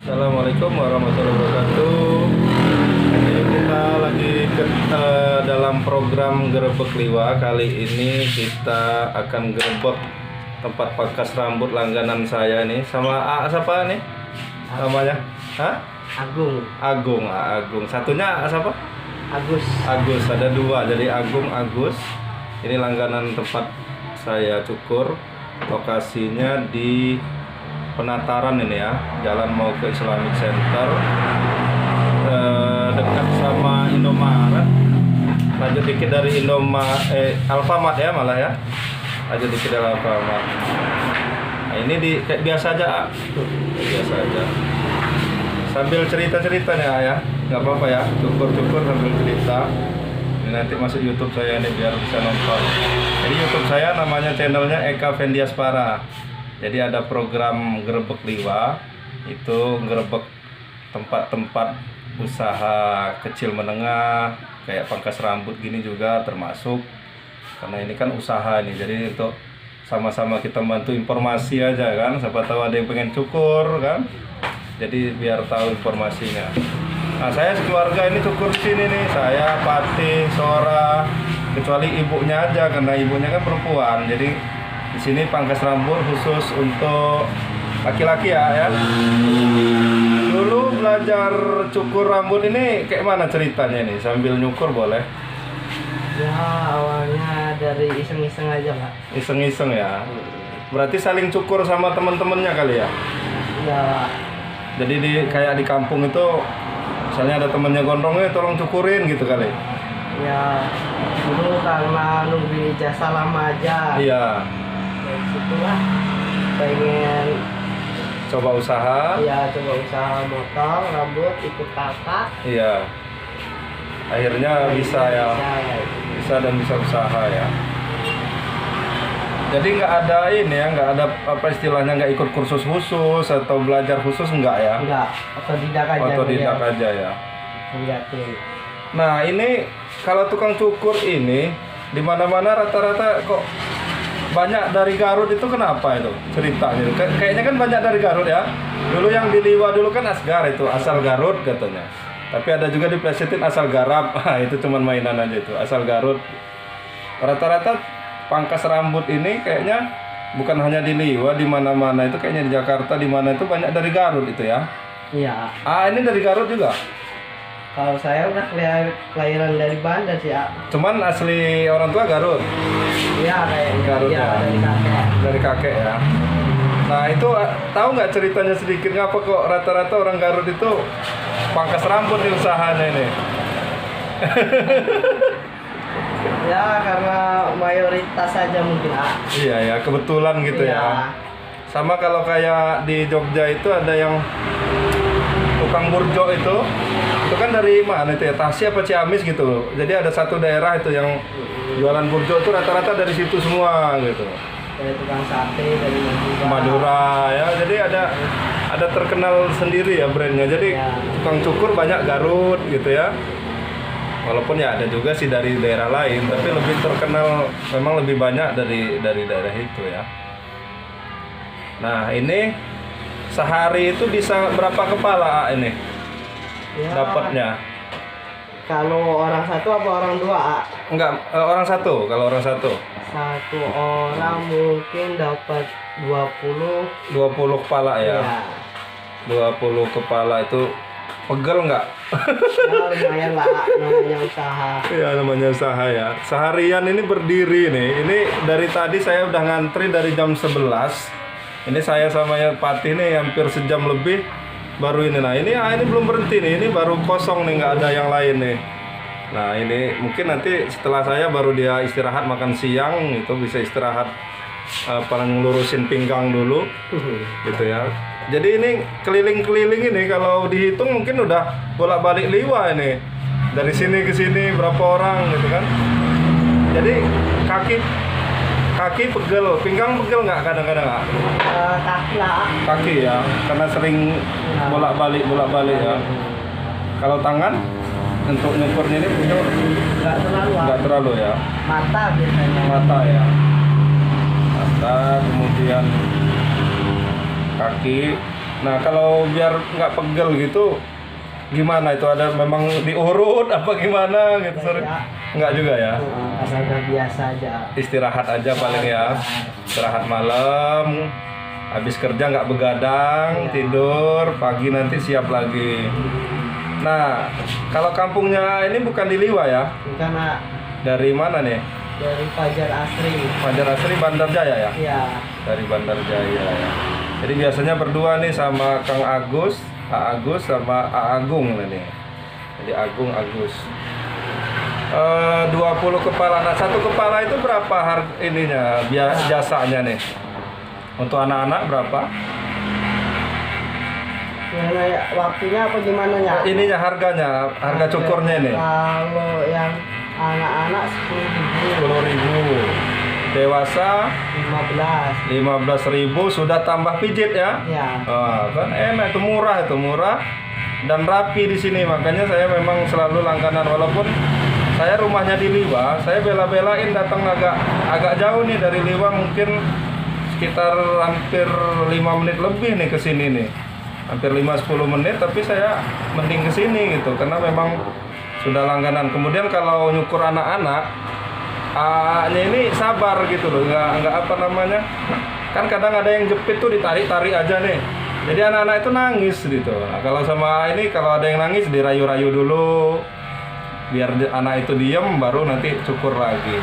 Assalamualaikum warahmatullahi wabarakatuh. Ini kita lagi dalam program Gerebek Liwa. Kali ini kita akan gerebek tempat pangkas rambut langganan saya nih. Sama siapa nih? Namanya? Hah? Agung. Satunya siapa? Agus. Ada dua. Jadi Agus. Ini langganan tempat saya cukur. Lokasinya di Penataran ini ya, jalan mau ke Islamic Center, dekat sama Indomaret. Lanjut dikit dari Alfamart ya malah ya. Lanjut dikit dari Alfamart. Nah ini kayak biasa aja, biasa aja. Sambil cerita-cerita nih ya, nggak apa-apa ya, cukur-cukur sambil cerita. Ini nanti masuk YouTube saya nih biar bisa nonton. Jadi YouTube saya namanya channelnya Eka Vendiaspara. Jadi ada program Gerebek Liwa, itu gerebek tempat-tempat usaha kecil menengah, kayak pangkas rambut gini juga termasuk. Karena ini kan usaha nih, jadi untuk sama-sama kita bantu informasi aja kan, siapa tahu ada yang pengen cukur kan. Jadi biar tahu informasinya. Nah saya sekeluarga ini cukur di sini nih, saya, Patih, Sora, kecuali ibunya aja karena ibunya kan perempuan. Jadi di sini pangkas rambut khusus untuk laki-laki ya. Dulu belajar cukur rambut ini kayak mana ceritanya nih? Sambil nyukur boleh? Ya awalnya dari iseng-iseng aja Pak. Iseng-iseng ya. Berarti saling cukur sama teman-temannya kali ya? Ya. Jadi kayak di kampung itu, misalnya ada temennya gondrongnya tolong cukurin gitu kali? Ya dulu karena nunggu ijazah lama aja. Iya. Dari situlah pengen Coba usaha? Iya, coba usaha motong rambut ikut kakak. Iya. Akhirnya bisa ya. Bisa dan bisa usaha ya. Jadi nggak ada ini ya, nggak ada apa istilahnya, nggak ikut kursus khusus atau belajar khusus enggak ya? Enggak, otodidak aja. Otodidak aja ya. Ngeliatin. Nah ini kalau tukang cukur ini di mana-mana rata-rata kok banyak dari Garut itu, kenapa itu ceritanya? Kayaknya kan banyak dari Garut ya. Dulu yang di Liwa dulu kan Asgar itu asal Garut katanya. Tapi ada juga di Plesetin asal Garap. Itu cuman mainan aja itu, asal Garut. Rata-rata pangkas rambut ini kayaknya bukan hanya di Liwa, di mana-mana itu kayaknya di Jakarta di mana itu banyak dari Garut itu ya. Iya. Ini dari Garut juga. Kalau saya udah kelahiran dari Bandar sih ya. Cuman asli orang tua Garut. Iya kayaknya. Garut Iya, ya. dari kakek. Dari kakek ya. Nah itu tahu nggak ceritanya sedikit, ngapa kok rata-rata orang Garut itu pangkas rambut di usahanya ini? Ya karena mayoritas saja mungkin Iya ya, kebetulan gitu iya. ya. Sama kalau kayak di Jogja itu ada yang tukang burjo itu kan dari mana itu ya, Tasya apa Ciamis gitu. Jadi ada satu daerah itu yang jualan burjo itu rata-rata dari situ semua gitu. Dari tukang sate dari Madura ya, jadi ada terkenal sendiri ya brandnya. Jadi ya. Tukang cukur banyak Garut gitu ya. Walaupun ya ada juga sih dari daerah lain, tapi lebih terkenal memang lebih banyak dari daerah itu ya. Nah ini sehari itu bisa berapa kepala ini ya, dapatnya? Kalau orang satu apa orang dua Enggak, orang satu. Kalau orang satu satu orang mungkin dapat 20 kepala ya. 20 kepala itu pegel nggak? Ya, lumayan lah namanya usaha. Ya namanya usaha ya. Seharian ini berdiri nih. Ini dari tadi saya udah ngantri dari jam 11. Ini saya sama yang Patih nih hampir sejam lebih baru ini. Nah ini belum berhenti nih. Ini baru kosong nih, nggak ada yang lain nih. Nah ini mungkin nanti setelah saya baru dia istirahat makan siang, itu bisa istirahat ngelurusin pinggang dulu gitu ya. Jadi ini keliling-keliling ini kalau dihitung mungkin udah bolak-balik Liwa ini. Dari sini ke sini berapa orang gitu kan. Jadi kaki pegel, pinggang pegel nggak kadang-kadang nggak? Kaki lah. Kaki ya, karena sering bolak-balik ya. Kalau tangan untuk nyukurnya ini punya nggak terlalu ya. Mata biasanya. Mata ya. Mata, kemudian kaki, Nah kalau biar nggak pegel gitu, gimana itu ada memang diurut apa gimana gitu sore? Nggak juga ya? Karena udah biasa aja. Istirahat aja paling ya. Istirahat malam, habis kerja nggak begadang, tidur, pagi nanti siap lagi. Nah kalau kampungnya ini bukan di Liwa ya? Karena Dari mana nih? dari Fajar Asri. Fajar Asri Bandar Jaya ya? Iya. Dari Bandar Jaya ya. Jadi biasanya berdua nih sama Kang Agus, A Agus sama A Agung nih. Jadi Agung Agus. 20 kepala. Nah, satu kepala itu berapa harga ininya? Jasanya nih. Untuk anak-anak berapa? Gimana ya, waktunya apa gimana ya? Ininya harganya, harga cukurnya ini. Kalau yang anak-anak 10.000. 10.000. Dewasa 15. 15.000 sudah tambah pijit ya? Ya. Kan enak itu murah dan rapi di sini, makanya saya memang selalu langganan walaupun saya rumahnya di Liwa, saya bela-belain datang agak jauh nih dari Liwa, mungkin sekitar hampir 5 menit lebih nih ke sini nih. Hampir 5-10 menit, tapi saya mending ke sini gitu karena memang sudah langganan. Kemudian kalau nyukur anak-anak, ini sabar gitu loh, nggak apa namanya, kan kadang ada yang jepit tuh ditarik-tarik aja nih, jadi anak-anak itu nangis gitu. Nah, kalau sama ini kalau ada yang nangis dirayu-rayu dulu biar anak itu diem, baru nanti cukur lagi.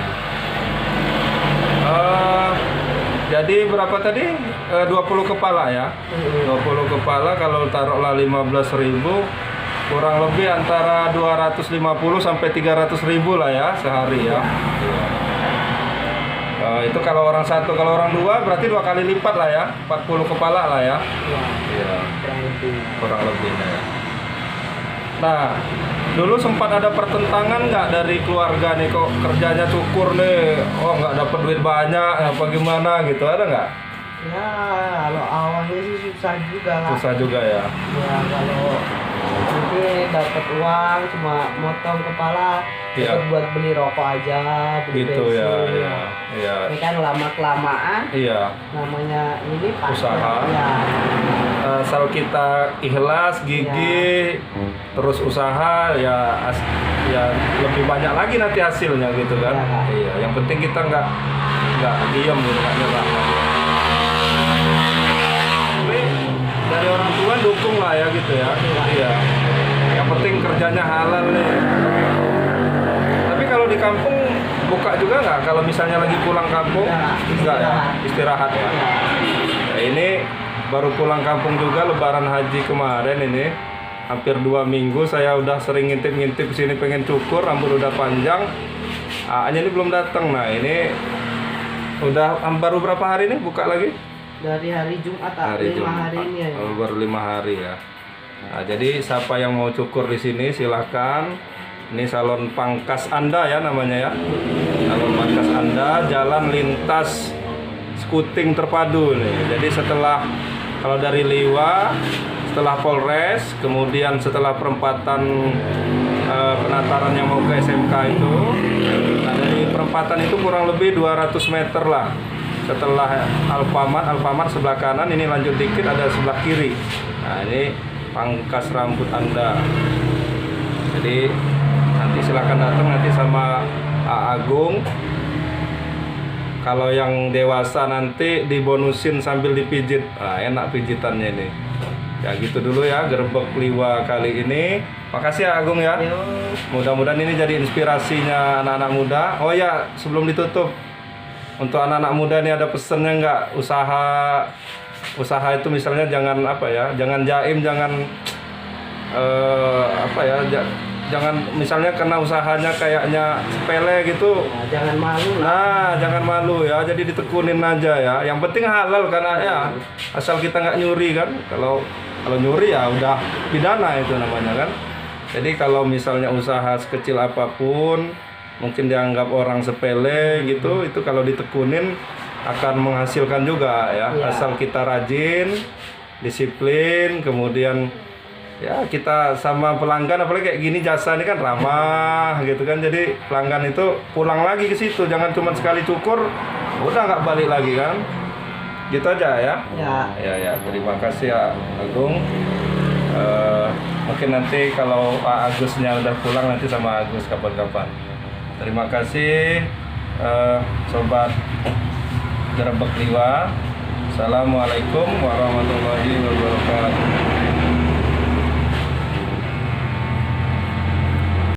Jadi berapa tadi? 20 kepala ya? 20 kepala kalau taruhlah 15.000, kurang lebih antara 250 sampai 300.000 lah ya sehari ya. Itu kalau orang satu, kalau orang dua berarti 2 kali lipat lah ya, 40 kepala lah ya. Iya. Kurang lebihnya ya. Nah, dulu sempat ada pertentangan nggak dari keluarga nih, kok kerjanya cukur nih, oh nggak dapat duit banyak, apa gimana gitu, ada nggak? Ya, kalau awalnya sih susah juga lah. Susah juga ya. Ya, kalau nanti dapat uang cuma motong kepala, Iya. dapat buat beli rokok aja, beli Gitu ya, bensin. ya. Ini kan lama kelamaan, Iya. namanya ini pasti. Usaha. Ya, Asal kita ikhlas, gigih, terus usaha ya lebih banyak lagi nanti hasilnya gitu kan. Ya. Iya. Yang penting kita nggak diam gitu, nggak nyerah. Tapi dari orang tua dukung lah ya gitu ya. Iya. Yang penting kerjanya halal nih. Tapi kalau di kampung buka juga nggak? Kalau misalnya lagi pulang kampung, enggak ya? Istirahat ya. Nah, ini baru pulang kampung juga Lebaran Haji kemarin ini. Hampir 2 minggu saya udah sering ngintip-ngintip sini pengen cukur, rambut udah panjang. A-nya ini belum datang. Nah, ini udah baru berapa hari nih buka lagi? dari hari Jumat, Hari 5 Jumat. hari ini ya. Baru 5 hari ya. Nah, jadi siapa yang mau cukur di sini silahkan. Ini salon pangkas Anda ya namanya ya. Salon pangkas Anda, jalan lintas Skuting Terpadu nih. Jadi kalau dari Liwa, setelah Polres, kemudian setelah perempatan penataran yang mau ke SMK itu, nah dari perempatan itu kurang lebih 200 meter lah. Setelah Alfamart sebelah kanan, ini lanjut dikit ada sebelah kiri. Nah ini pangkas rambut Anda. Jadi nanti silakan datang nanti sama A Agung. Kalau yang dewasa nanti dibonusin sambil dipijit. Nah, enak pijitannya ini. Ya gitu dulu ya Gerbek Liwa kali ini. Makasih ya Agung ya. Yo. Mudah-mudahan ini jadi inspirasinya anak-anak muda. Oh ya, sebelum ditutup, untuk anak-anak muda nih ada pesennya nggak? Usaha itu misalnya jangan apa ya, jangan jaim, jangan jangan misalnya karena usahanya kayaknya sepele gitu. Nah, jangan malu lah. Nah, jangan malu ya, jadi ditekunin aja ya. Yang penting halal karena ya, asal kita nggak nyuri kan. Kalau nyuri ya udah pidana itu namanya kan. Jadi kalau misalnya usaha sekecil apapun, mungkin dianggap orang sepele gitu, itu kalau ditekunin akan menghasilkan juga ya. Iya. Asal kita rajin, disiplin, kemudian ya kita sama pelanggan, apalagi kayak gini jasa ini kan ramah gitu kan, jadi pelanggan itu pulang lagi ke situ, jangan cuma sekali cukur udah nggak balik lagi kan. Gitu aja ya. Ya. Terima kasih ya Agung. Mungkin nanti kalau Pak Agusnya udah pulang nanti sama Agus kapan-kapan. Terima kasih sobat Gerebek Liwa. Assalamualaikum warahmatullahi wabarakatuh.